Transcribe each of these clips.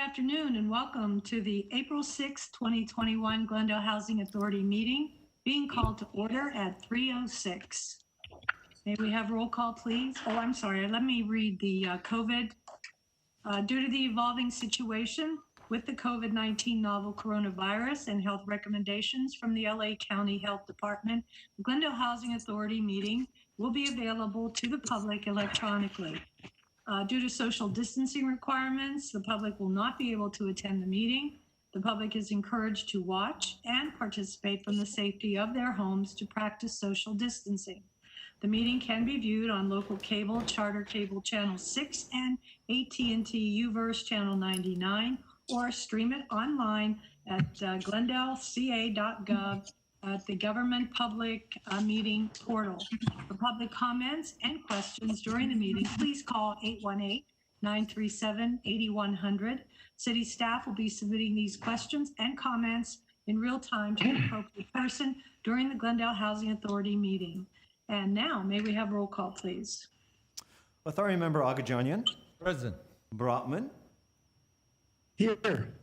afternoon and welcome to the April 6, 2021 Glendale Housing Authority meeting being called to order at 3:06. May we have roll call, please? Oh, I'm sorry. Let me read the COVID. Due to the evolving situation with the COVID-19 novel coronavirus and health recommendations from the LA County Health Department, the Glendale Housing Authority meeting will be available to the public electronically. Due to social distancing requirements, the public will not be able to attend the meeting. The public is encouraged to watch and participate from the safety of their homes to practice social distancing. The meeting can be viewed on local cable, Charter Cable Channel 6 and AT&T UVerse Channel 99, or stream it online at glendaleca.gov at the Government Public Meeting portal. For public comments and questions during the meeting, please call 818-937-8100. City staff will be submitting these questions and comments in real time to the appropriate person during the Glendale Housing Authority meeting. And now, may we have roll call, please? Authority Member Agajanian. Present. Brotman. Here.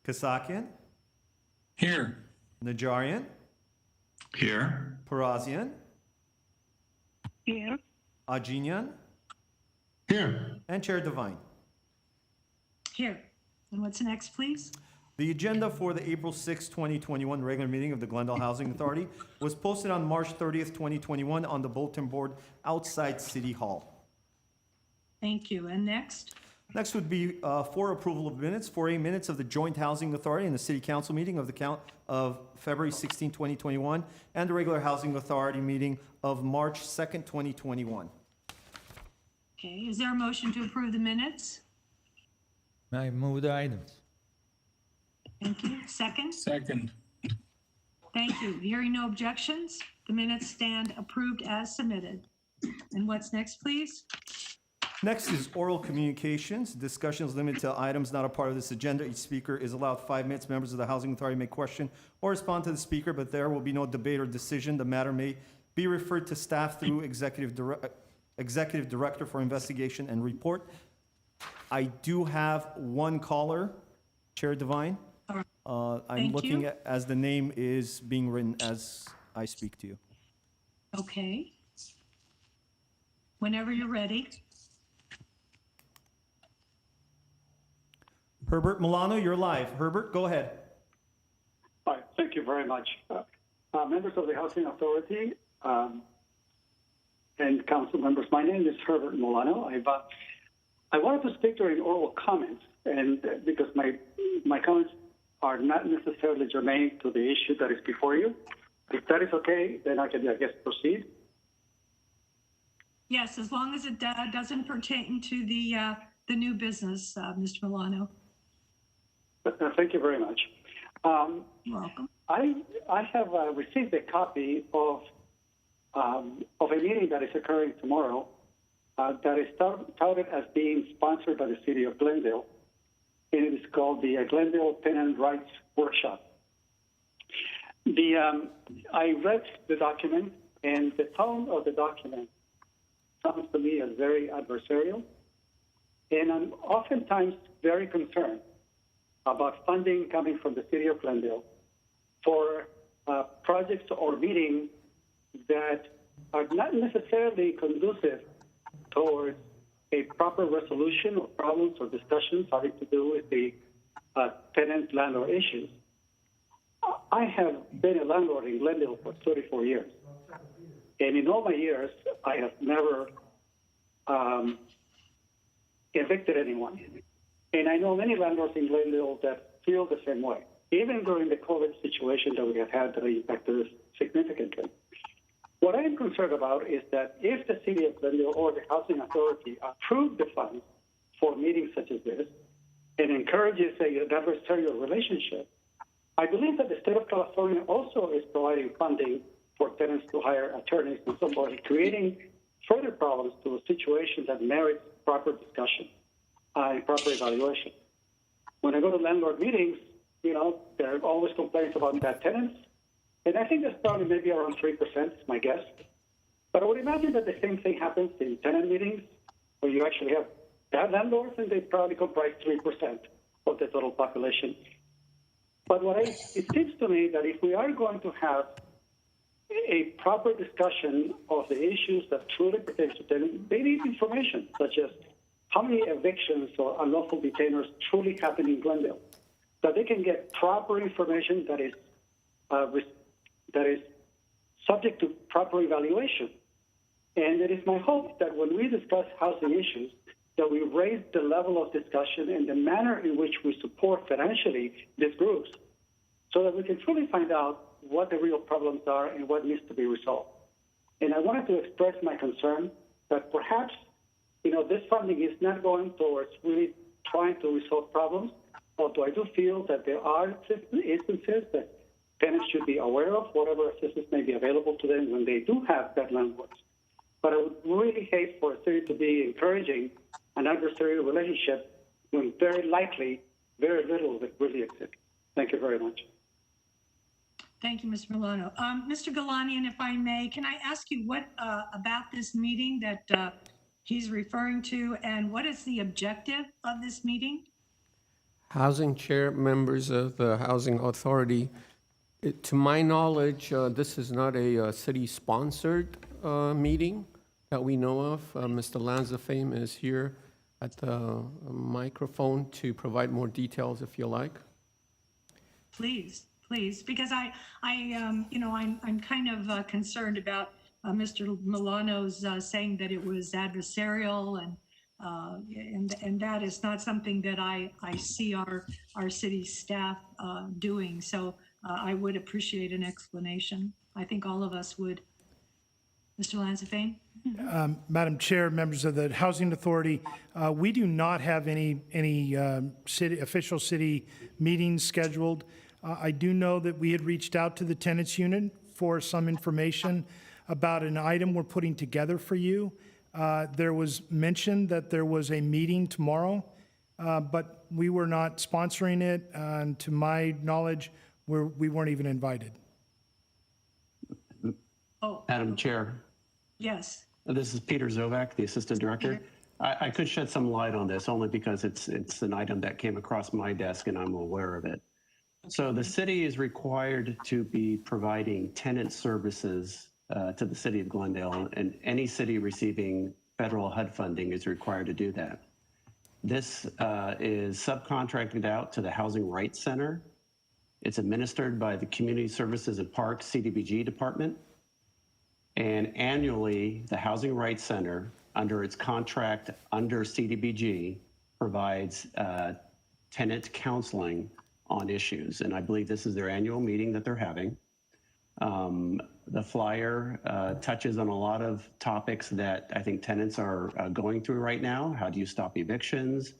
Kasakian. Here. Najarian. Here. Parazian. Here. Ajinian. Here. And Chair Devine. Here. And what's next, please? The agenda for the April 6, 2021 regular meeting of the Glendale Housing Authority was posted on March 30th, 2021 on the bulletin board outside City Hall. Thank you. And next? Next would be for approval of minutes, 4A minutes of the Joint Housing Authority and the City Council meeting of February 16, 2021, and the regular Housing Authority meeting of March 2nd, 2021. Okay. Is there a motion to approve the minutes? I move the items. Thank you. Second? Second. Thank you. Hearing no objections, the minutes stand approved as submitted. And what's next, please? Next is oral communications. Discussion is limited to items not a part of this agenda. Each speaker is allowed 5 minutes. Members of the Housing Authority may question or respond to the speaker, but there will be no debate or decision. The matter may be referred to staff through Executive Director for investigation and report. I do have one caller, Chair Devine. I'm Thank looking you. at as the name is being written as I speak to you. Okay. Whenever you're ready. Herbert Milano, you're live. Herbert, go ahead. Hi, thank you very much. Members of the Housing Authority and council members, my name is Herbert Milano. I wanted to speak during oral comments, and because my comments are not necessarily germane to the issue that is before you. If that is okay, then I can, I guess, proceed. Yes, as long as it doesn't pertain to the new business, Mr. Milano. Thank you very much. You're welcome. I have received a copy of a meeting that is occurring tomorrow that is touted as being sponsored by the city of Glendale, and it is called the Glendale Tenant Rights Workshop. I read the document, and the tone of the document sounds to me as very adversarial, and I'm oftentimes very concerned about funding coming from the city of Glendale for projects or meetings that are not necessarily conducive towards a proper resolution of problems or discussions having to do with the tenant-landlord issues. I have been a landlord in Glendale for 34 years. And in all my years, I have never evicted anyone. And I know many landlords in Glendale that feel the same way, even during the COVID situation that we have had that impacted us significantly. What I am concerned about is that if the city of Glendale or the Housing Authority approve the funds for meetings such as this and encourages an adversarial relationship, I believe that the state of California also is providing funding for tenants to hire attorneys and so forth, creating further problems to a situation that merits proper discussion and proper evaluation. When I go to landlord meetings, there are always complaints about bad tenants. And I think that's probably maybe around 3%, is my guess. But I would imagine that the same thing happens in tenant meetings where you actually have bad landlords and they probably comprise 3%. of the total population. But it seems to me that if we are going to have a proper discussion of the issues that truly pertain to tenants, they need information, such as how many evictions or unlawful detainers truly happen in Glendale, that they can get proper information that is subject to proper evaluation. And it is my hope that when we discuss housing issues, that we raise the level of discussion and the manner in which we support financially these groups, so that we can truly find out what the real problems are and what needs to be resolved. And I wanted to express my concern that perhaps, this funding is not going towards really trying to resolve problems, although I do feel that there are instances that tenants should be aware of whatever assistance may be available to them when they do have bad landlords. But I would really hate for a city to be encouraging an adversarial relationship when very likely very little of it really exists. Thank you very much. Thank you, Mr. Milano. Mr. Galanian, if I may, can I ask you what about this meeting that he's referring to, and what is the objective of this meeting? Housing Chair, members of the Housing Authority, to my knowledge, this is not a city-sponsored meeting that we know of. Mr. Lanzafame is here at the microphone to provide more details if you like. Please, because I'm kind of concerned about Mr. Milano's saying that it was adversarial, and that is not something that I see our city staff doing. So I would appreciate an explanation. I think all of us would. Mr. Lanzafame? Madam Chair, members of the Housing Authority, we do not have any official city meetings scheduled. I do know that we had reached out to the tenants unit for some information about an item we're putting together for you. There was mention that there was a meeting tomorrow, but we were not sponsoring it, and to my knowledge, we weren't even invited. Oh, Madam Chair, yes. this is Peter Zovak, the Assistant Director. I could shed some light on this only because it's an item that came across my desk and I'm aware of it. So the city is required to be providing tenant services to the city of Glendale, and any city receiving federal HUD funding is required to do that. This is subcontracted out to the Housing Rights Center. It's administered by the Community Services and Parks CDBG department. And annually, the Housing Rights Center, under its contract under CDBG, provides tenant counseling on issues. And I believe this is their annual meeting that they're having. The flyer touches on a lot of topics that I think tenants are going through right now. How do you stop evictions?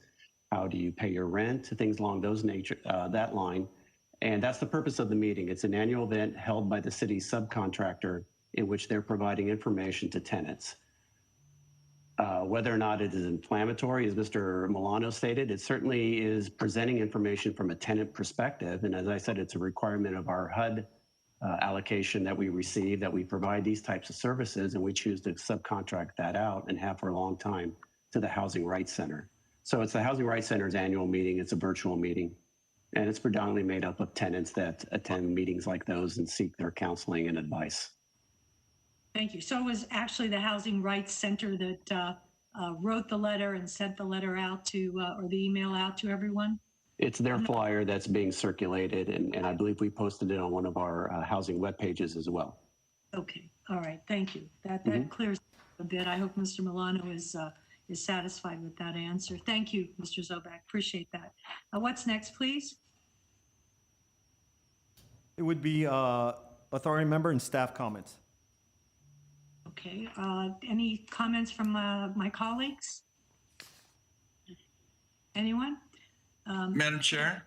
How do you pay your rent? Things along those that line. And that's the purpose of the meeting. It's an annual event held by the city's subcontractor in which they're providing information to tenants. Whether or not it is inflammatory, as Mr. Milano stated, it certainly is presenting information from a tenant perspective. And as I said, it's a requirement of our HUD allocation that we receive, that we provide these types of services, and we choose to subcontract that out and have for a long time to the Housing Rights Center. So it's the Housing Rights Center's annual meeting. It's a virtual meeting, and it's predominantly made up of tenants that attend meetings like those and seek their counseling and advice. Thank you. So it was actually the Housing Rights Center that wrote the letter and sent the letter out to, or the email out to everyone? It's their flyer that's being circulated, and I believe we posted it on one of our housing web pages as well. Okay. All right. Thank you. That clears a bit. I hope Mr. Milano is satisfied with that answer. Thank you, Mr. Zobak. Appreciate that. What's next, please? It would be authority member and staff comments. Okay. Any comments from my colleagues? Anyone? Madam Chair?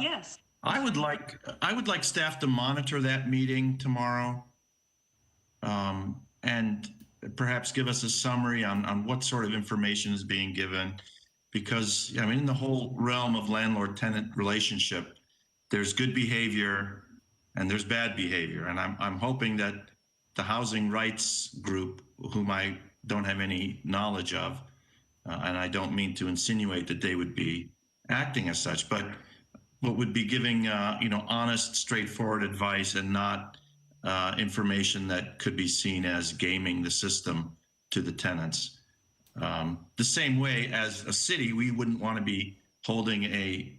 Yes. I would like staff to monitor that meeting tomorrow, and perhaps give us a summary on what sort of information is being given, because I mean, in the whole realm of landlord-tenant relationship, there's good behavior and there's bad behavior, and I'm hoping that the housing rights group, whom I don't have any knowledge of, and I don't mean to insinuate that they would be acting as such, but would be giving, honest, straightforward advice and not information that could be seen as gaming the system to the tenants. The same way as a city, we wouldn't want to be holding a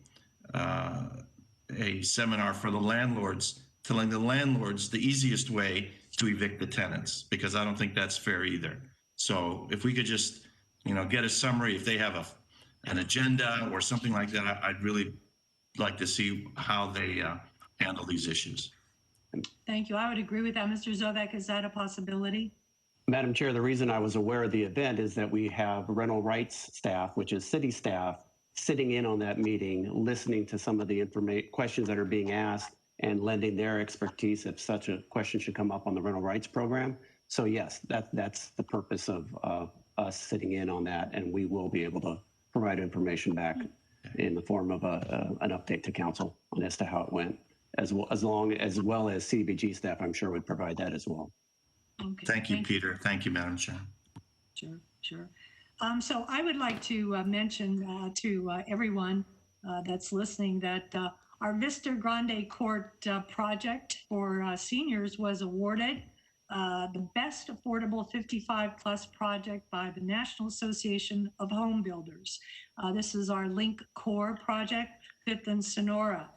seminar for the landlords, telling the landlords the easiest way to evict the tenants, because I don't think that's fair either. So if we could just, get a summary, if they have an agenda or something like that, I'd really like to see how they handle these issues. Thank you. I would agree with that. Mr. Zovek, is that a possibility? Madam Chair, the reason I was aware of the event is that we have rental rights staff, which is city staff, sitting in on that meeting, listening to some of the questions that are being asked and lending their expertise if such a question should come up on the rental rights program. So yes, that's the purpose of us sitting in on that, and we will be able to provide information back in the form of an update to council on as to how it went, as well as CBG staff, I'm sure would provide that as well. Okay. Thank you, Peter. Thank you, Madam Chair. Sure. So I would like to mention to everyone that's listening that our Vista Grande Court project for seniors was awarded the Best Affordable 55 Plus project by the National Association of Home Builders. This is our Link Core project, Fifth and Sonora.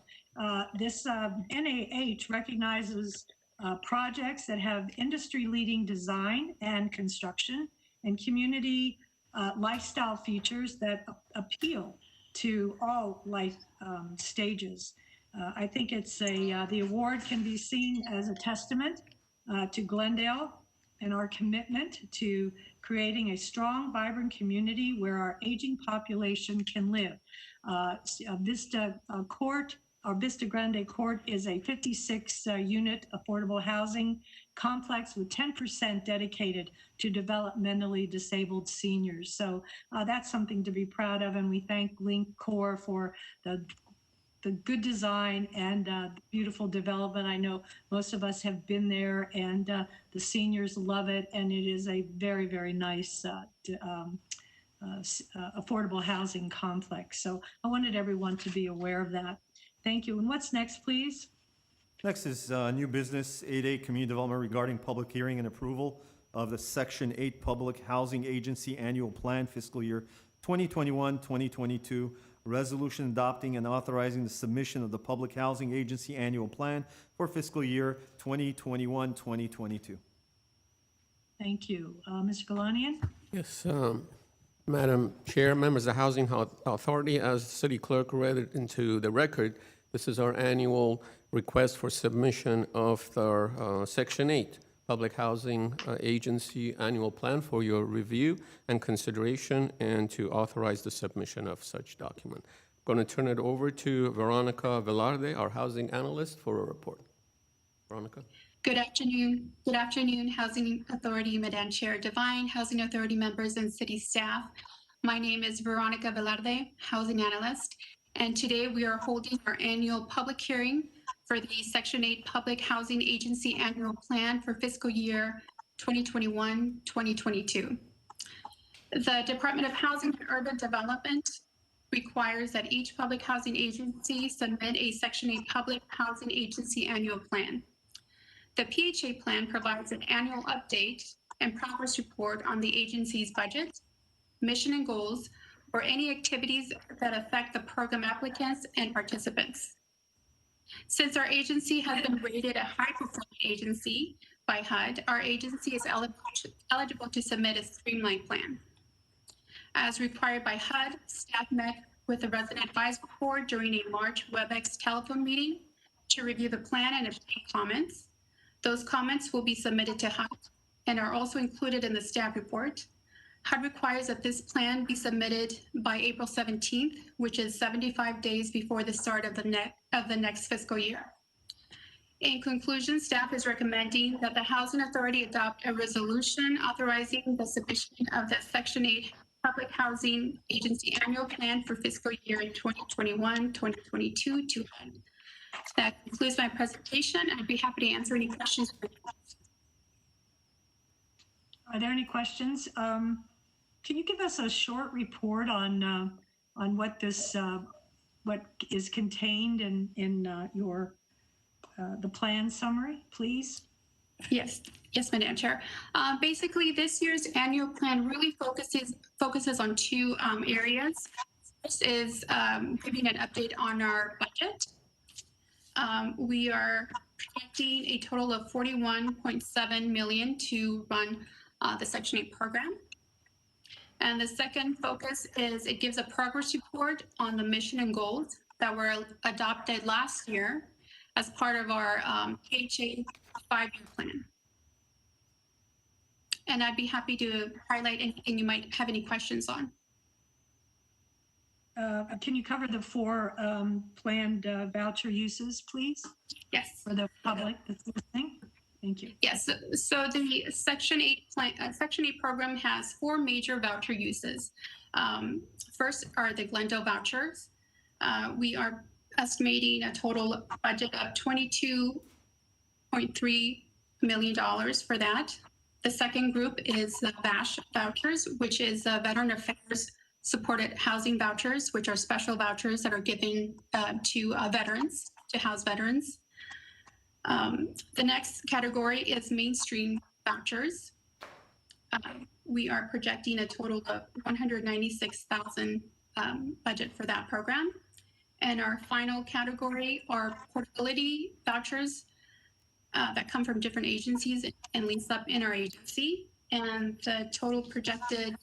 This NAH recognizes projects that have industry-leading design and construction and community lifestyle features that appeal to all life stages. I think it's the award can be seen as a testament to Glendale and our commitment to creating a strong, vibrant community where our aging population can live. Vista Court, our Vista Grande Court, is a 56-unit affordable housing complex with 10% dedicated to developmentally disabled seniors. So that's something to be proud of, and we thank Link Core for the good design and beautiful development. I know most of us have been there, and the seniors love it, and it is a very, very nice affordable housing complex. So I wanted everyone to be aware of that. Thank you. And what's next, please? Next is new business 8A, community development regarding public hearing and approval of the Section 8 Public Housing Agency Annual Plan fiscal year 2021-2022, resolution adopting and authorizing the submission of the Public Housing Agency Annual Plan for fiscal year 2021-2022. Thank you. Mr. Galanian? Yes, Madam Chair, members of the Housing Authority, as the city clerk read it into the record, this is our annual request for submission of our Section 8 Public Housing Agency Annual Plan for your review and consideration, and to authorize the submission of such document. I'm going to turn it over to Veronica Velarde, our housing analyst, for a report. Veronica? Good afternoon. Good afternoon, Housing Authority, Madam Chair Devine, Housing Authority members, and city staff. My name is Veronica Velarde, housing analyst, and today we are holding our annual public hearing for the Section 8 Public Housing Agency Annual Plan for fiscal year 2021-2022. The Department of Housing and Urban Development requires that each public housing agency submit a Section 8 Public Housing Agency Annual Plan. The PHA plan provides an annual update and progress report on the agency's budget, mission and goals, or any activities that affect the program applicants and participants. Since our agency has been rated a high-performing agency by HUD, our agency is eligible to submit a streamlined plan. As required by HUD, staff met with the Resident Advisory Board during a March WebEx telephone meeting to review the plan and obtain comments. Those comments will be submitted to HUD and are also included in the staff report. HUD requires that this plan be submitted by April 17th, which is 75 days before the start of the next fiscal year. In conclusion, staff is recommending that the Housing Authority adopt a resolution authorizing the submission of the Section 8 Public Housing Agency Annual Plan for fiscal year 2021-2022 to HUD. That concludes my presentation. I'd be happy to answer any questions. Are there any questions? Can you give us a short report on what this what is contained in your, the plan summary, please? Yes, Madam Chair. Basically, this year's annual plan really focuses on two areas. First is giving an update on our budget. We are projecting a total of 41.7 million to run the Section 8 program. And the second focus is it gives a progress report on the mission and goals that were adopted last year as part of our PHA 5-year plan. And I'd be happy to highlight anything you might have any questions on. Can you cover the four planned voucher uses, please, Yes. for the public that's listening? Thank you. Yes, so the Section 8 plan, Section 8 program has four major voucher uses. First are the Glendale vouchers. We are estimating a total budget of $22.3 million for that. The second group is the VASH vouchers, which is Veteran Affairs Supported Housing vouchers, which are special vouchers that are given to veterans, to house veterans. The next category is mainstream vouchers. We are projecting a total of $196,000 budget for that program. And our final category are portability vouchers that come from different agencies and lease up in our agency. And the total projected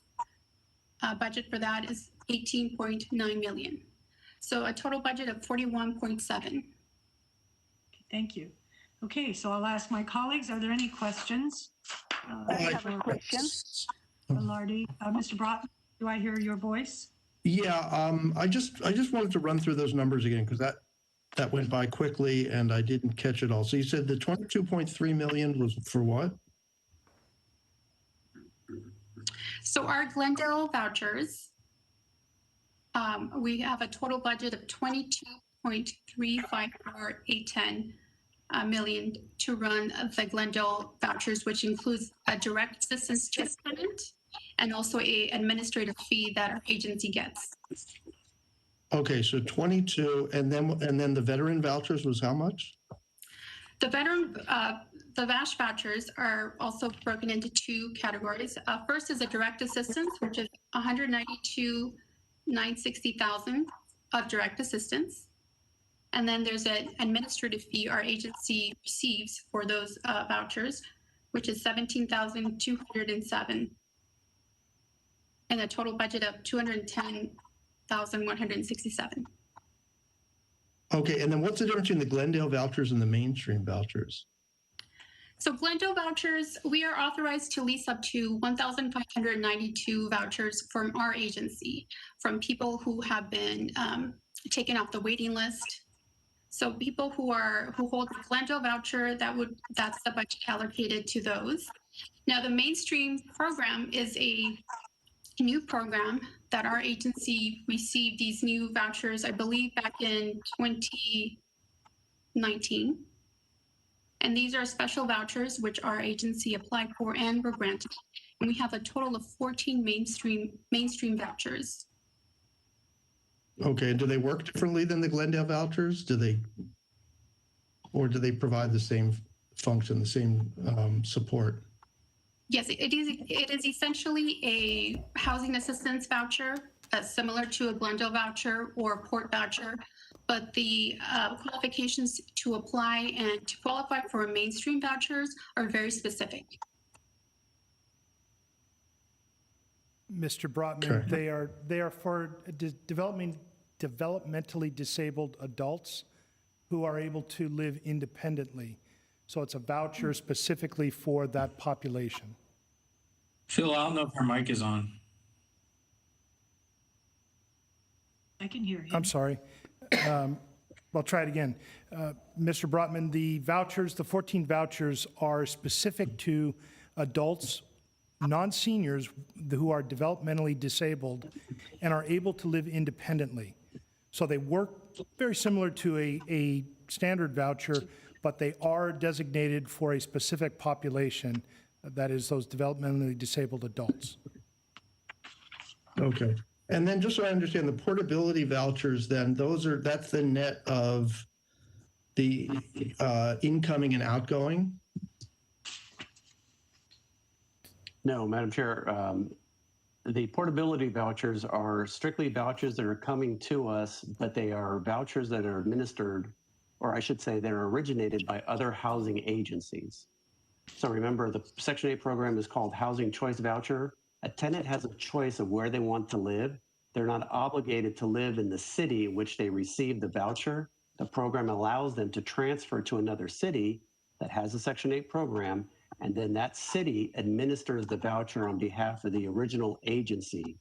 budget for that is 18.9 million. So a total budget of 41.7. Thank you. Okay, so I'll ask my colleagues, are there any questions? I have a question. Lardy, Mr. Broughton, do I hear your voice? Yeah, I just wanted to run through those numbers again because that went by quickly and I didn't catch it all. So you said the 22.3 million was for what? So our Glendale vouchers, we have a total budget of 22.354810 million to run the Glendale vouchers, which includes a direct assistance to the tenant and also a administrative fee that our agency gets. Okay, so 22, and then the veteran vouchers was how much? The veteran, the VASH vouchers are also broken into two categories. First is a direct assistance, which is $192,960,000 of direct assistance. And then there's an administrative fee our agency receives for those vouchers, which is $17,207, and a total budget of $210,167. Okay, and then what's the difference between the Glendale vouchers and the mainstream vouchers? So Glendale vouchers, we are authorized to lease up to 1,592 vouchers from our agency, from people who have been taken off the waiting list. So people who hold the Glendale voucher, that's the budget allocated to those. Now the mainstream program is a new program that our agency received these new vouchers, I believe back in 2019. And these are special vouchers which our agency applied for and were granted. And we have a total of 14 mainstream vouchers. Okay, do they work differently than the Glendale vouchers? Or do they provide the same function, the same support? Yes, it is essentially a housing assistance voucher, similar to a Glendale voucher or a Port voucher, but the qualifications to apply and to qualify for mainstream vouchers are very specific. Mr. Brotman, they are for developmentally disabled adults who are able to live independently. So it's a voucher specifically for that population. Phil, I don't know if her mic is on. I can hear you. I'm sorry. I'll try it again. Mr. Brotman, the vouchers, the 14 vouchers are specific to adults, non-seniors who are developmentally disabled and are able to live independently. So they work very similar to a standard voucher, but they are designated for a specific population, that is those developmentally disabled adults. Okay. And then just so I understand, the portability vouchers, then that's the net of the incoming and outgoing? No, Madam Chair, the portability vouchers are strictly vouchers that are coming to us, but they are vouchers that are administered, or I should say they're originated by other housing agencies. So remember, the Section 8 program is called Housing Choice Voucher. A tenant has a choice of where they want to live. They're not obligated to live in the city in which they receive the voucher. The program allows them to transfer to another city that has a Section 8 program, and then that city administers the voucher on behalf of the original agency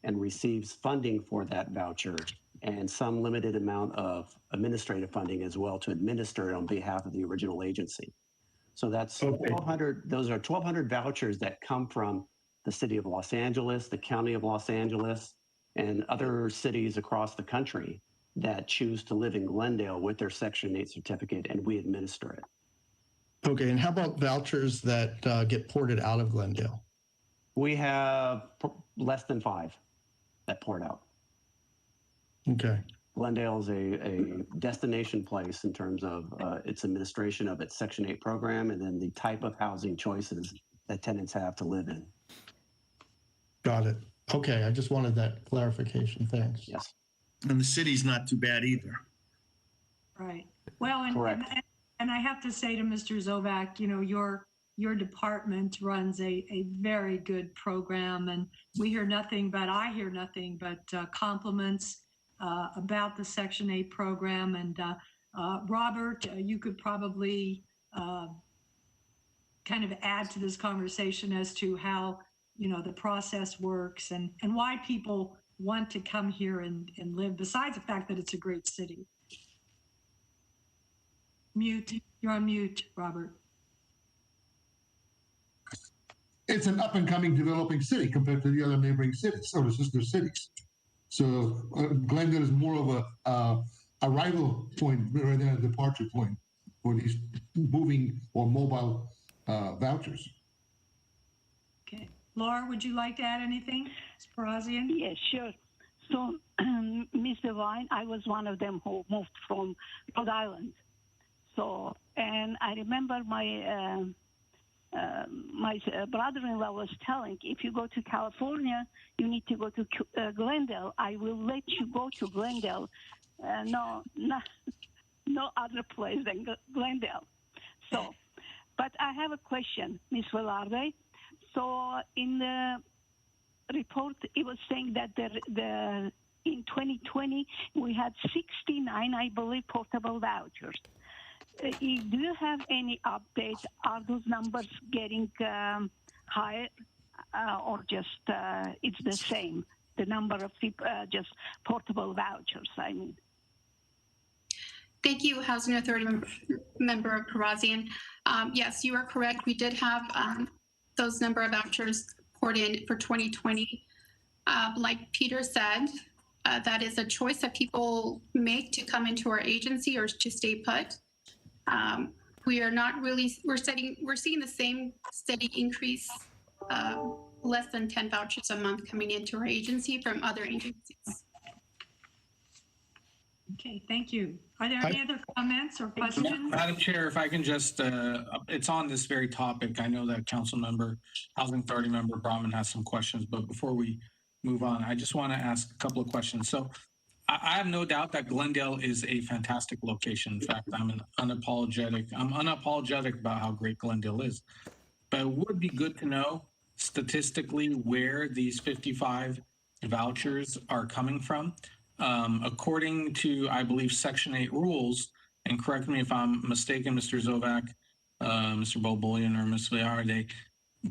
and receives funding for that voucher and some limited amount of administrative funding as well to administer it on behalf of the original agency. So that's 1,200, those are 1,200 vouchers that come from the city of Los Angeles, the county of Los Angeles, and other cities across the country that choose to live in Glendale with their Section 8 certificate, and we administer it. Okay, and how about vouchers that get ported out of Glendale? We have less than 5 that port out. Okay. Glendale is a destination place in terms of its administration of its Section 8 program and then the type of housing choices that tenants have to live in. Got it. Okay, I just wanted that clarification. Thanks. Yes. And the city's not too bad either. Right. Well, Correct. And I have to say to Mr. Zovac, you know, your department runs a very good program, and I hear nothing but compliments about the Section 8 program. And Robert, you could probably kind of add to this conversation as to how, you know, the process works and why people want to come here and live, besides the fact that it's a great city. Mute. You're on mute, Robert. It's an up and coming developing city compared to the other neighboring cities or the sister cities. So Glendale is more of a arrival point rather than a departure point for these moving or mobile vouchers. Okay. Laura, would you like to add anything? Ms. Parazian? Yes, sure. So, Mr. Vine, I was one of them who moved from Rhode Island. So, and I remember my brother-in-law was telling, if you go to California, you need to go to Glendale. I will let you go to Glendale. No other place than Glendale. So, but I have a question, Ms. Velarde. So in the report, it was saying that in 2020, we had 69, I believe, portable vouchers. Do you have any updates? Are those numbers getting higher or just it's the same, the number of people, just portable vouchers, I mean? Thank you, Housing Authority member Parazian. Yes, you are correct. We did have those number of vouchers poured in for 2020. Like Peter said, that is a choice that people make to come into our agency or to stay put. We are not really, we're seeing the same steady increase, less than 10 vouchers a month coming into our agency from other agencies. Okay, thank you. Are there any other comments or questions? Madam Chair, if I can just, it's on this very topic. I know that Council Member, Housing Authority Member Brahman has some questions, but before we move on, I just want to ask a couple of questions. So I have no doubt that Glendale is a fantastic location. In fact, I'm unapologetic about how great Glendale is. But it would be good to know statistically where these 55 vouchers are coming from. According to, I believe, Section 8 rules, and correct me if I'm mistaken, Mr. Zovac, Mr. Bobulian, or Ms. Velarde,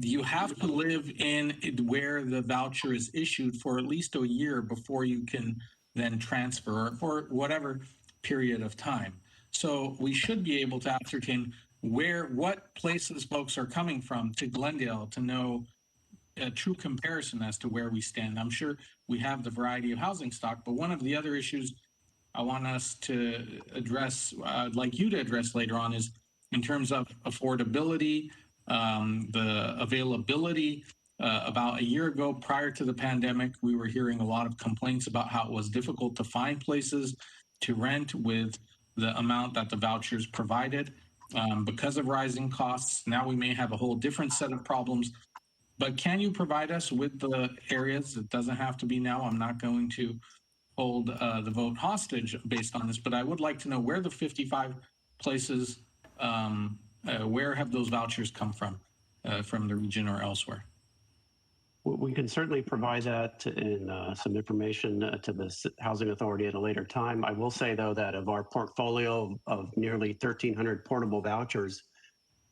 you have to live in where the voucher is issued for at least a year before you can then transfer for whatever period of time. So we should be able to ascertain what places folks are coming from to Glendale to know a true comparison as to where we stand. I'm sure we have the variety of housing stock, but one of the other issues I want us to address, I'd like you to address later on, is in terms of affordability, the availability About a year ago, prior to the pandemic, we were hearing a lot of complaints about how it was difficult to find places to rent with the amount that the vouchers provided. Because of rising costs, now we may have a whole different set of problems. But can you provide us with the areas? It doesn't have to be now. I'm not going to hold the vote hostage based on this, but I would like to know where the 55 places, where have those vouchers come from the region or elsewhere? We can certainly provide that in some information to the Housing Authority at a later time. I will say, though, that of our portfolio of nearly 1,300 portable vouchers,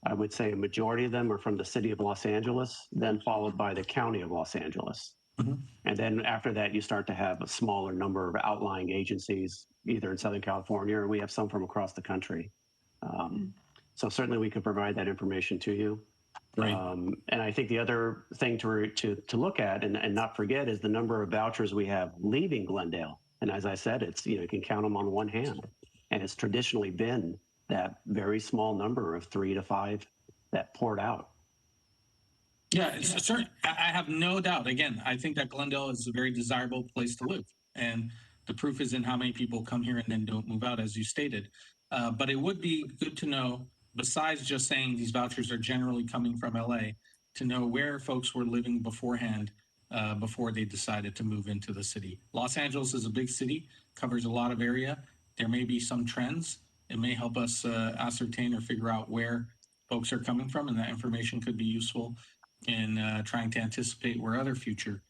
I would say a majority of them are from the city of Los Angeles, then followed by the county of Los Angeles. And then after that, you start to have a smaller number of outlying agencies, either in Southern California, or we have some from across the country. So certainly we could provide that information to you. Right. And I think the other thing to look at and not forget is the number of vouchers we have leaving Glendale. And as I said, it's, you can count them on one hand. And it's traditionally been that very small number of 3 to 5 that poured out. Yeah, certainly. I have no doubt. Again, I think that Glendale is a very desirable place to live. And the proof is in how many people come here and then don't move out, as you stated. But it would be good to know, besides just saying these vouchers are generally coming from LA, to know where folks were living beforehand, before they decided to move into the city. Los Angeles is a big city, covers a lot of area. There may be some trends. It may help us ascertain or figure out where folks are coming from, and that information could be useful in trying to anticipate where other future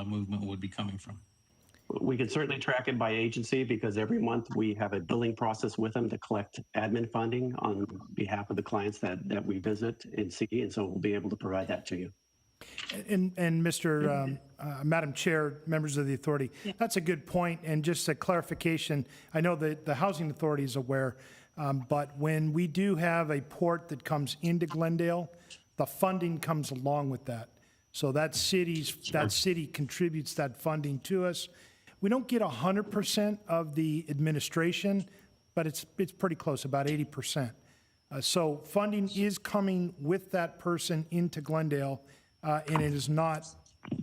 movement would be coming from. We can certainly track it by agency because every month we have a billing process with them to collect admin funding on behalf of the clients that we visit and see. And so we'll be able to provide that to you. And Madam Chair, members of the authority, that's a good point. And just a clarification, I know that the Housing Authority is aware, but when we do have a port that comes into Glendale, the funding comes along with that. So that city contributes that funding to us. We don't get 100% of the administration, but it's pretty close, about 80%. So funding is coming with that person into Glendale, and it is not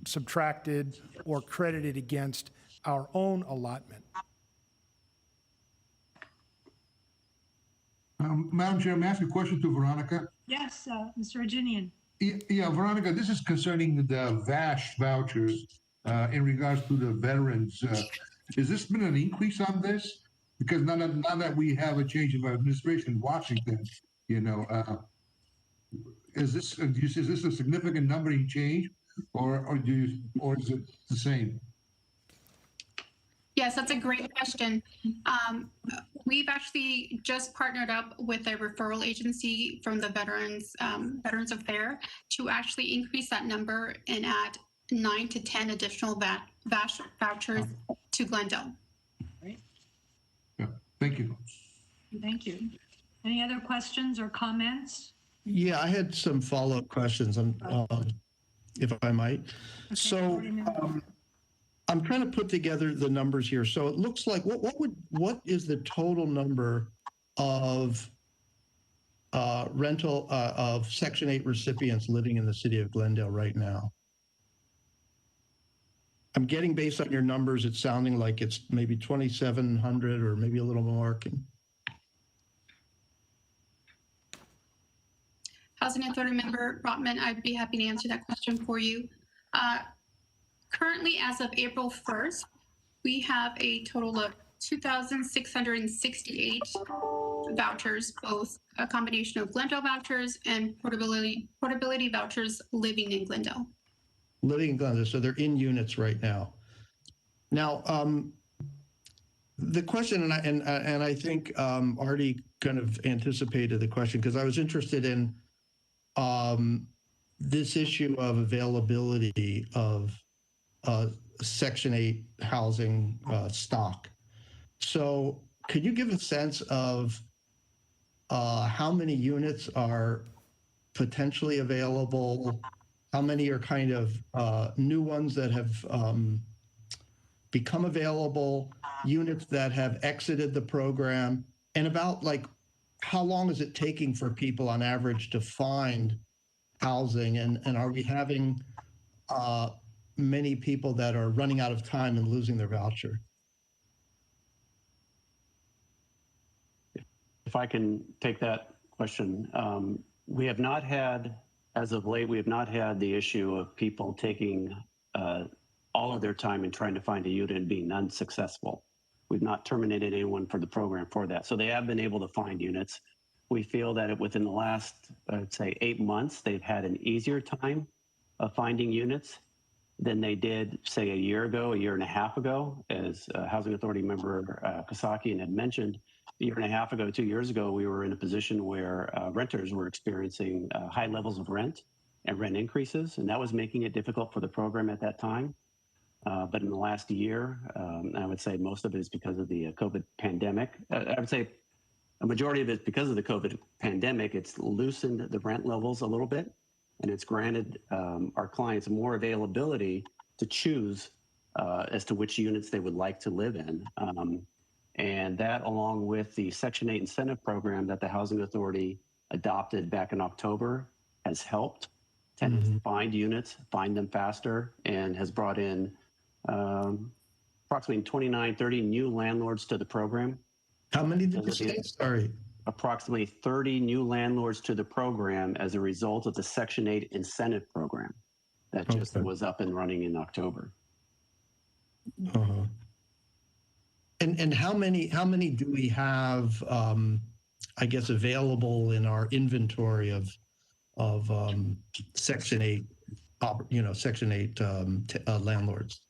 subtracted or credited against our own allotment. Madam Chair, may I ask a question to Veronica? Yes, Mr. Virginian. Yeah, Veronica, this is concerning the VASH vouchers in regards to the veterans. Has this been an increase on this? Because now that we have a change of administration in Washington, is this a significant numbering change, or is it the same? Yes, that's a great question. We've actually just partnered up with a referral agency from the Veterans Affairs to actually increase that number and add 9 to 10 additional VASH vouchers to Glendale. Great. Yeah, thank you. Thank you. Any other questions or comments? Yeah, I had some follow-up questions, if I might. Okay, So I'm trying to put together the numbers here. So it looks like what is the total number of rental of Section 8 recipients living in the city of Glendale right now? I'm getting, based on your numbers, it's sounding like it's maybe 2,700 or maybe a little more. Housing Authority Member Rotman, I'd be happy to answer that question for you. Currently, as of April 1st, we have a total of 2,668 vouchers, both a combination of Glendale vouchers and portability vouchers living in Glendale. Living in Glendale, so they're in units right now. Now, the question, and I think Artie kind of anticipated the question, because I was interested in this issue of availability of Section 8 housing stock. So could you give a sense of how many units are potentially available? How many are kind of new ones that have become available, units that have exited the program, and about how long is it taking for people on average to find housing? And are we having many people that are running out of time and losing their voucher? If I can take that question, we have not had, as of late, we have not had the issue of people taking all of their time and trying to find a unit and being unsuccessful. We've not terminated anyone for the program for that. So they have been able to find units. We feel that within the last, I'd say 8 months, they've had an easier time of finding units than they did, say, a year ago, a year and a half ago. As Housing Authority member Kasakian had mentioned, a year and a half ago, 2 years ago, we were in a position where renters were experiencing high levels of rent and rent increases, and that was making it difficult for the program at that time. But in the last year, I would say most of it is because of the COVID pandemic. I would say a majority of it is because of the COVID pandemic. It's loosened the rent levels a little bit, and it's granted our clients more availability to choose as to which units they would like to live in. And that, along with the Section 8 incentive program that the Housing Authority adopted back in October, has helped tenants find units, find them faster, and has brought in approximately 29, 30 new landlords to the program. How many did you say? Sorry. Approximately 30 new landlords to the program as a result of the Section 8 incentive program that just was up and running in October. Uh-huh. And how many do we have, I guess, available in our inventory of Section 8, Section 8 landlords?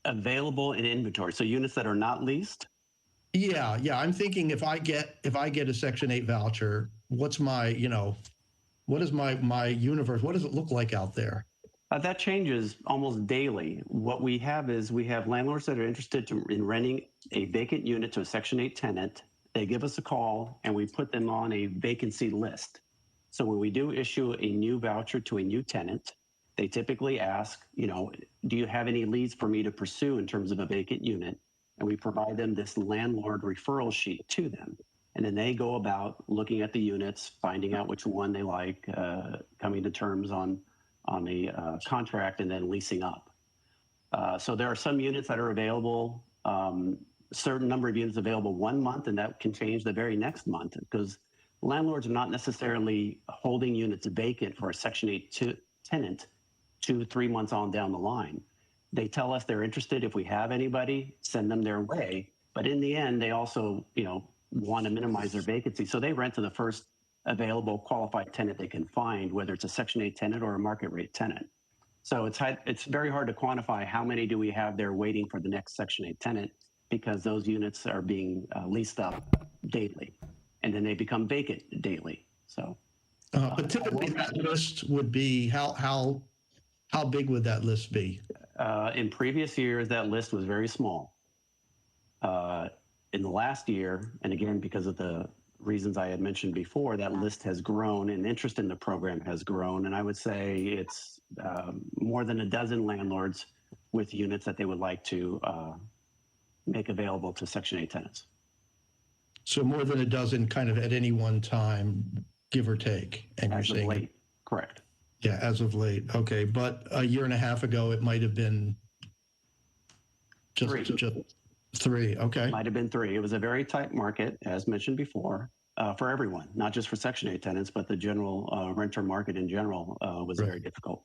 Available in inventory, so units that are not leased? Yeah. I'm thinking if I get a Section 8 voucher, what's my, what is my universe? What does it look like out there? That changes almost daily. What we have is we have landlords that are interested in renting a vacant unit to a Section 8 tenant. They give us a call and we put them on a vacancy list. So when we do issue a new voucher to a new tenant, they typically ask, do you have any leads for me to pursue in terms of a vacant unit? And we provide them this landlord referral sheet to them. And then they go about looking at the units, finding out which one they like, coming to terms on the contract, and then leasing up. So there are some units that are available, certain number of units available 1 month, and that can change the very next month because landlords are not necessarily holding units vacant for a Section 8 tenant 2-3 months on down the line. They tell us they're interested. If we have anybody, send them their way. But in the end, they also, want to minimize their vacancy. So they rent to the first available qualified tenant they can find, whether it's a Section 8 tenant or a market rate tenant. So it's very hard to quantify how many do we have there waiting for the next Section 8 tenant because those units are being leased up daily, and then they become vacant daily. So, but typically that list would be how big would that list be? In previous years, that list was very small. In the last year, and again, because of the reasons I had mentioned before, that list has grown and interest in the program has grown. And I would say it's more than a dozen landlords with units that they would like to make available to Section 8 tenants. So more than a dozen kind of at any one time, give or take. And as you're of saying late, correct. Yeah, as of late. Okay. But a year and a half ago, it might have been just three. Okay. Might have been 3. It was a very tight market, as mentioned before, for everyone, not just for Section 8 tenants, but the general renter market in general was very difficult.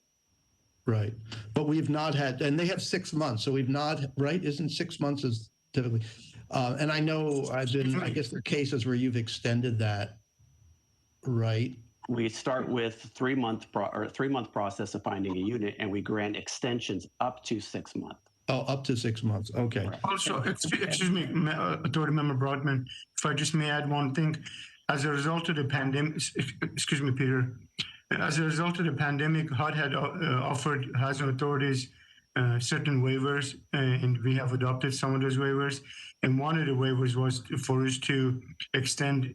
Right. But we've not had, and they have 6 months. So we've not, right? Isn't 6 months is typically, and I know I guess there are cases where you've extended that, right? We start with 3-month process of finding a unit, and we grant extensions up to 6 months. Oh, up to 6 months. Okay. Also, excuse me, Authority Member Broadman, if I just may add one thing. As a result of the pandemic, excuse me, Peter, as a result of the pandemic, HUD had offered housing authorities certain waivers, and we have adopted some of those waivers. And one of the waivers was for us to extend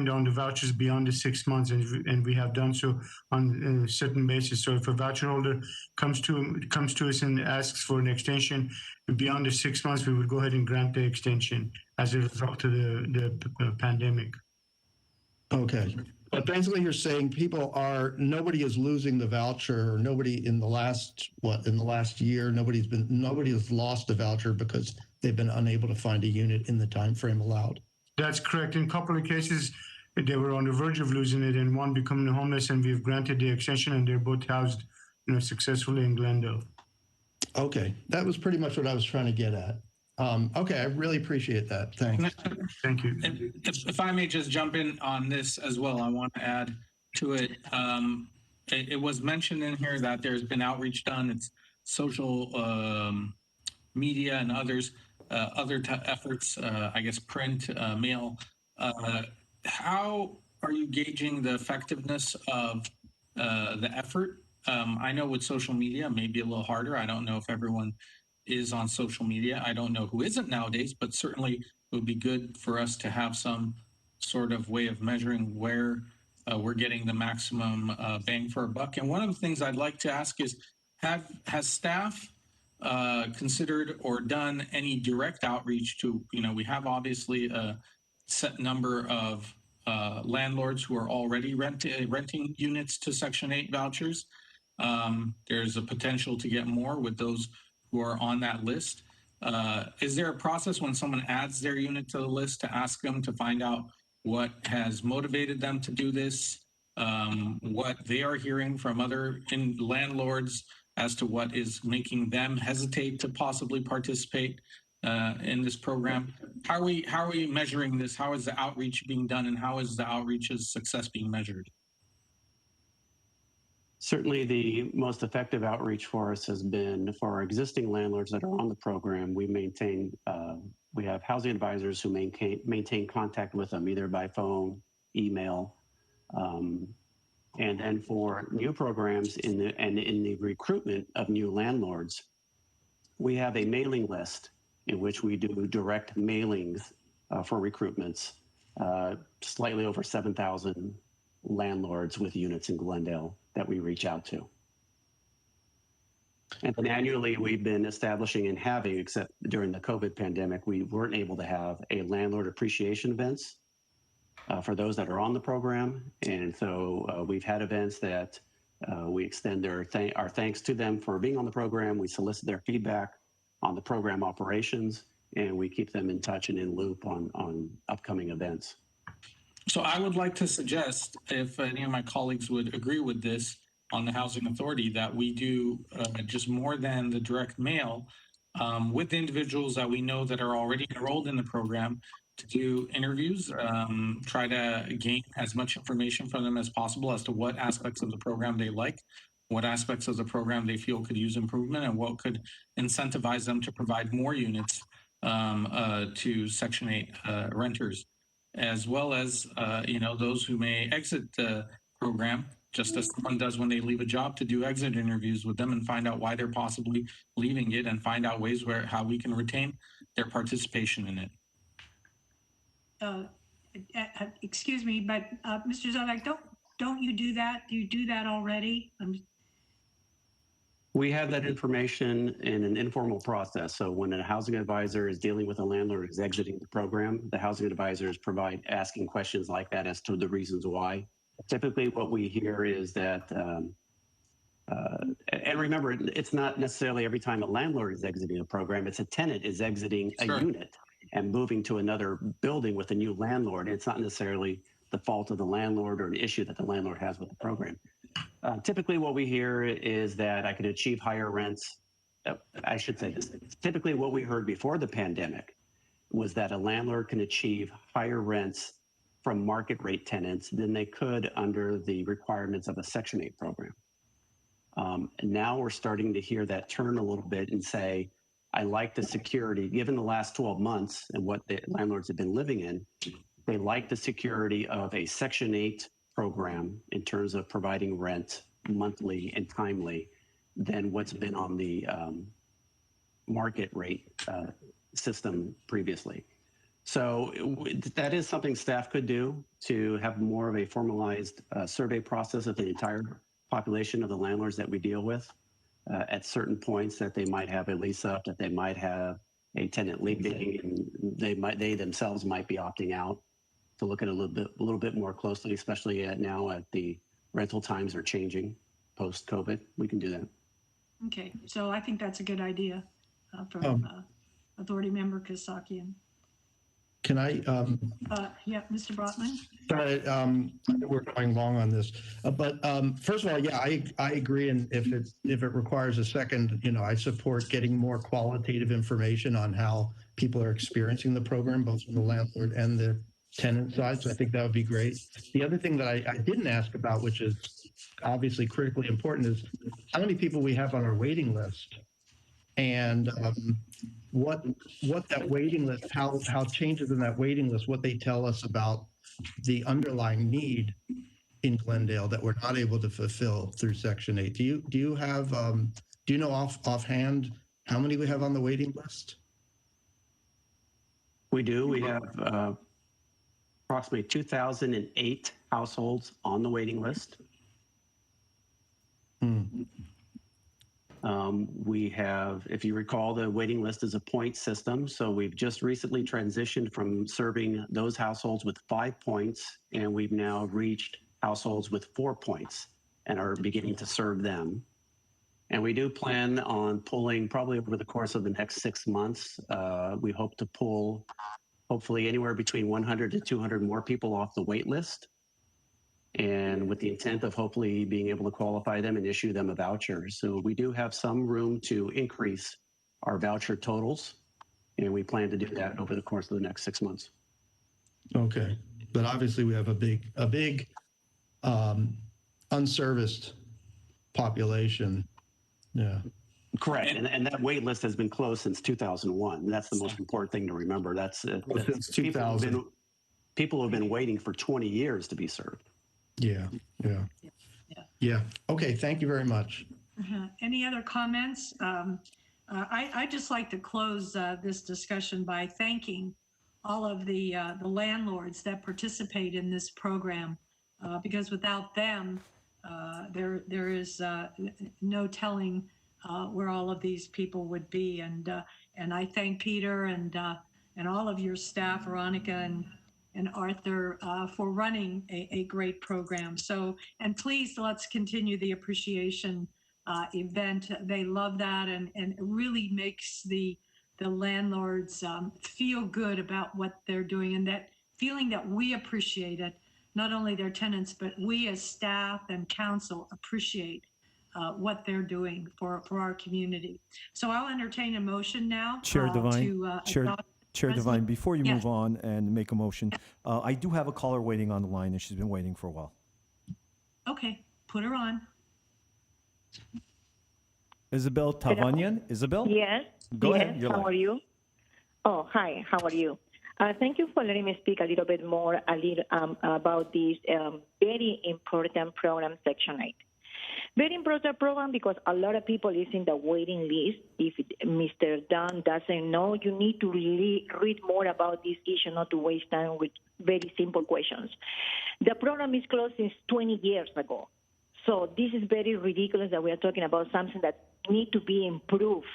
on the vouchers beyond the 6 months, and we have done so on a certain basis. So if a voucher holder comes to us and asks for an extension beyond the 6 months, we would go ahead and grant the extension as a result of the pandemic. Okay. But basically you're saying nobody is losing the voucher, or nobody in the last year, nobody has lost a voucher because they've been unable to find a unit in the time frame allowed. That's correct. In a couple of cases, they were on the verge of losing it and one becoming homeless, and we've granted the extension, and they're both housed, successfully in Glendale. Okay, that was pretty much what I was trying to get at. Okay, I really appreciate that. Thanks. Thank you. If I may just jump in on this as well, I want to add to it. It was mentioned in here that there's been outreach done. It's social media and others, other efforts, I guess print, mail. How are you gauging the effectiveness of the effort? I know with social media, it may be a little harder. I don't know if everyone is on social media. I don't know who isn't nowadays, but certainly it would be good for us to have some sort of way of measuring where we're getting the maximum bang for a buck. And one of the things I'd like to ask is, has staff considered or done any direct outreach to, we have obviously a set number of landlords who are already renting units to Section 8 vouchers. There's a potential to get more with those who are on that list. Is there a process when someone adds their unit to the list to ask them to find out what has motivated them to do this, what they are hearing from other landlords as to what is making them hesitate to possibly participate in this program? How are we measuring this? How is the outreach being done, and how is the outreach's success being measured? Certainly the most effective outreach for us has been for our existing landlords that are on the program. We have housing advisors who maintain contact with them either by phone, email, and then for new programs in the recruitment of new landlords, we have a mailing list in which we do direct mailings for recruitments, slightly over 7,000 landlords with units in Glendale that we reach out to. And then annually, we've been establishing and having, except during the COVID pandemic, we weren't able to have a landlord appreciation events for those that are on the program. And so we've had events that we extend our thanks to them for being on the program. We solicit their feedback on the program operations, and we keep them in touch and in loop on upcoming events. So I would like to suggest, if any of my colleagues would agree with this on the Housing Authority, that we do just more than the direct mail with the individuals that we know that are already enrolled in the program, to do interviews, try to gain as much information from them as possible as to what aspects of the program they like, what aspects of the program they feel could use improvement, and what could incentivize them to provide more units to Section 8 renters, as well as those who may exit the program, just as someone does when they leave a job, to do exit interviews with them and find out why they're possibly leaving it, and find out ways how we can retain their participation in it. Excuse me, but Mr. Zolak, don't you do that? Do you do that already? We have that information in an informal process. So when a housing advisor is dealing with a landlord who's exiting the program, the housing advisors provide asking questions like that as to the reasons why. Typically what we hear is that, and remember, it's not necessarily every time a landlord is exiting a program, it's a tenant is exiting a unit and moving to another building with a new landlord. It's not necessarily the fault of the landlord or an issue that the landlord has with the program. Typically what we hear is that I could achieve higher rents. I should say this. Typically what we heard before the pandemic was that a landlord can achieve higher rents from market rate tenants than they could under the requirements of a Section 8 program. And now we're starting to hear that turn a little bit and say, I like the security, given the last 12 months and what the landlords have been living in, they like the security of a Section 8 program in terms of providing rent monthly and timely than what's been on the market rate system previously. So that is something staff could do, to have more of a formalized survey process of the entire population of the landlords that we deal with at certain points that they might have a lease up, that they might have a tenant leaving, and they themselves might be opting out. to look at a little bit more closely, especially now at the rental times are changing post-COVID. We can do that. Okay, so I think that's a good idea from Authority Member Kasakian. Can I, Yeah, Mr. Brotman? sorry, we're going long on this, but first of all, yeah, I agree. And if it requires a second, I support getting more qualitative information on how people are experiencing the program, both from the landlord and the tenant side. So I think that would be great. The other thing that I didn't ask about, which is obviously critically important, is how many people we have on our waiting list, and what that waiting list, how changes in that waiting list, what they tell us about the underlying need in Glendale that we're not able to fulfill through Section 8. Do you have do you know offhand how many we have on the waiting list? We do. We have approximately 2,008 households on the waiting list. We have, if you recall, the waiting list is a point system. So we've just recently transitioned from serving those households with 5 points, and we've now reached households with 4 points and are beginning to serve them. And we do plan on pulling, probably over the course of the next 6 months, we hope to pull hopefully anywhere between 100 to 200 more people off the wait list, and with the intent of hopefully being able to qualify them and issue them a voucher. So we do have some room to increase our voucher totals, and we plan to do that over the course of the next 6 months. Okay, but obviously we have a big unserviced population. Yeah. Correct, and that wait list has been closed since 2001. That's the most important thing to remember. That's since 2000. People have been waiting for 20 years to be served. Yeah. Okay, thank you very much. Any other comments? I'd just like to close this discussion by thanking all of the landlords that participate in this program, because without them, there is no telling where all of these people would be. And I thank Peter and all of your staff, Veronica and Arthur, for running a great program. So, and please, let's continue the appreciation event. They love that, and it really makes the landlords feel good about what they're doing, and that feeling that we appreciate it, not only their tenants, but we as staff and council appreciate what they're doing for our community. So I'll entertain a motion now. Chair Devine, to Chair Devine, before you Yes. move on and make a motion, I do have a caller waiting on the line, and she's been waiting for a while. Okay, put her on. Isabel Tavanyan? Isabel? Yes. Go yes. ahead. You're How live. are you? Oh, hi. How are you? Thank you for letting me speak a little bit more about this very important program, Section 8. Very important program because a lot of people is in the waiting list. If Mr. Dunn doesn't know, you need to really read more about this issue, not to waste time with very simple questions. The program is closed since 20 years ago. So this is very ridiculous that we are talking about something that need to be improved.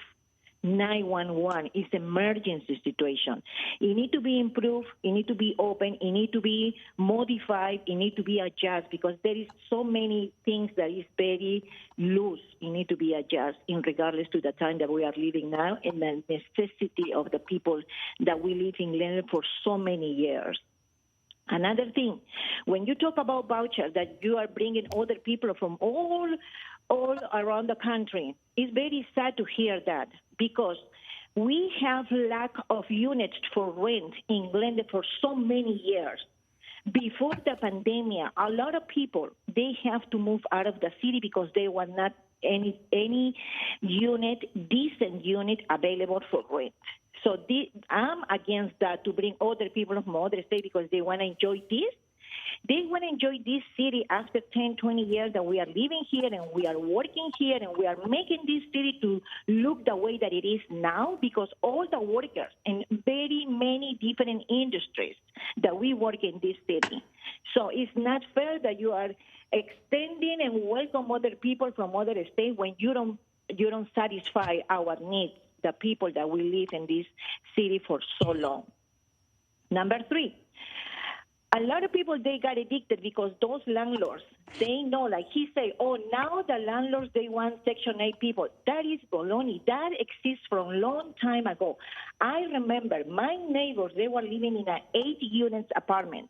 911 is emergency situation. It need to be improved, it need to be open, it need to be modified, it need to be adjusted, because there is so many things that is very loose. It need to be adjusted in regardless to the time that we are living now and the necessity of the people that we live in Glendale for so many years. Another thing, when you talk about vouchers, that you are bringing other people from all around the country, it's very sad to hear that, because we have lack of units for rent in Glendale for so many years. Before the pandemic, a lot of people, they have to move out of the city because there were not any decent unit available for rent. So I'm against that, to bring other people from other states because they want to enjoy this. They want to enjoy this city after 10, 20 years that we are living here and we are working here and we are making this city to look the way that it is now, because all the workers in very many different industries that we work in this city. So it's not fair that you are extending and welcome other people from other states when you don't satisfy our needs, the people that we live in this city for so long. Number 3. A lot of people, they got addicted because those landlords, they know, like he said, oh, now the landlords, they want Section 8 people. That is baloney. That exists from a long time ago. I remember my neighbors, they were living in an 8-unit apartment.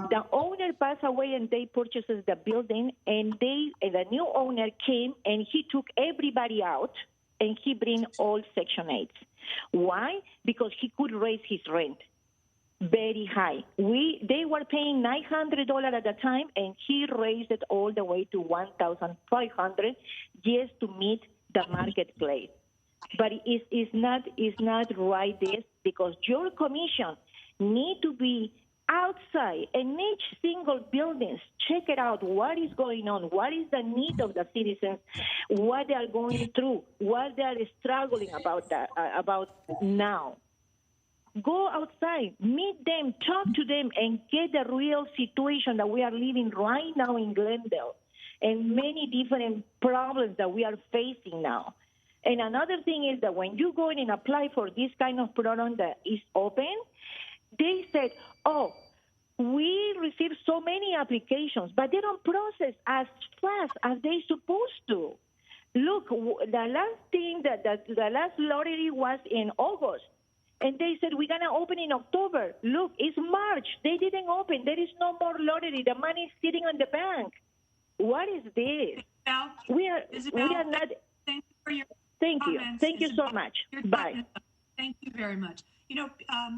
The owner passed away and they purchased the building, and the new owner came and he took everybody out and he bring all Section 8s. Why? Because he could raise his rent very high. They were paying $900 at the time, and he raised it all the way to $1,500 just to meet the marketplace. But it's not right this, because your commission need to be outside in each single buildings. Check it out. What is going on? What is the need of the citizens? What they are going through? What they are struggling about now? Go outside, meet them, talk to them, and get the real situation that we are living right now in Glendale, and many different problems that we are facing now. And another thing is that when you go in and apply for this kind of program that is open, they said, oh, we received so many applications, but they don't process as fast as they're supposed to. Look, the last thing, the last lottery was in August. And they said, we're going to open in October. Look, it's March. They didn't open. There is no more lottery. The money is sitting on the bank. What is this? We are not. Thank you for your Thank you. comments. Thank you so much. Bye. Thank you very much. You know,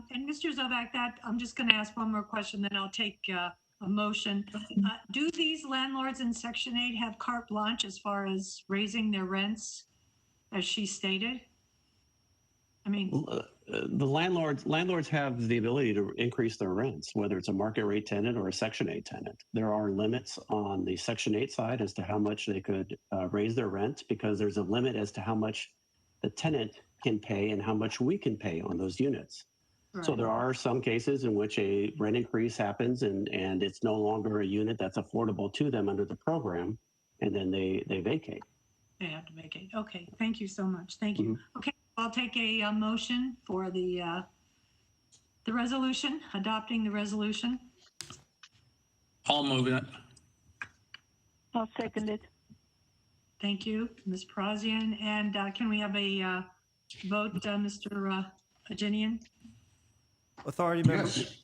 and Mr. Zovak, that I'm just going to ask one more question, then I'll take a motion. Do these landlords in Section 8 have carte blanche as far as raising their rents, as she stated? I mean, The landlords have the ability to increase their rents, whether it's a market rate tenant or a Section 8 tenant. There are limits on the Section 8 side as to how much they could raise their rent, because there's a limit as to how much the tenant can pay and how much we can pay on those units. right. So there are some cases in which a rent increase happens and it's no longer a unit that's affordable to them under the program, and then they vacate. They have to vacate. Okay, thank you so much. Thank you. Okay, I'll take a motion for the resolution, adopting the resolution. I'll move it. I'll second it. Thank you, Ms. Parazian. And can we have a vote, Mr. Ajinian? Authority member, Yes.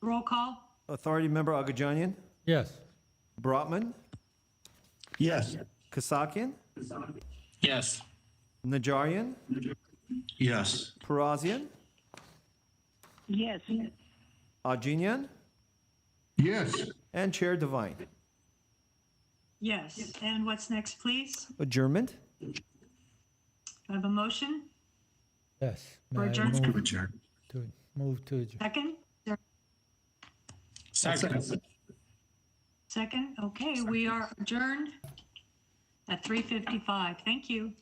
Roll call? Authority member Agajanian, Yes. Brotman, Yes. Kasakian, Yes. Najarian, Yes. Parazian, Yes. Ajinian, Yes. and Chair Devine. Yes. And what's next, please? Adjournment? I have a motion? Yes. For May I adjournment? move to adjourn. Second? Second. Second? Okay, we are adjourned at 3:55. Thank you.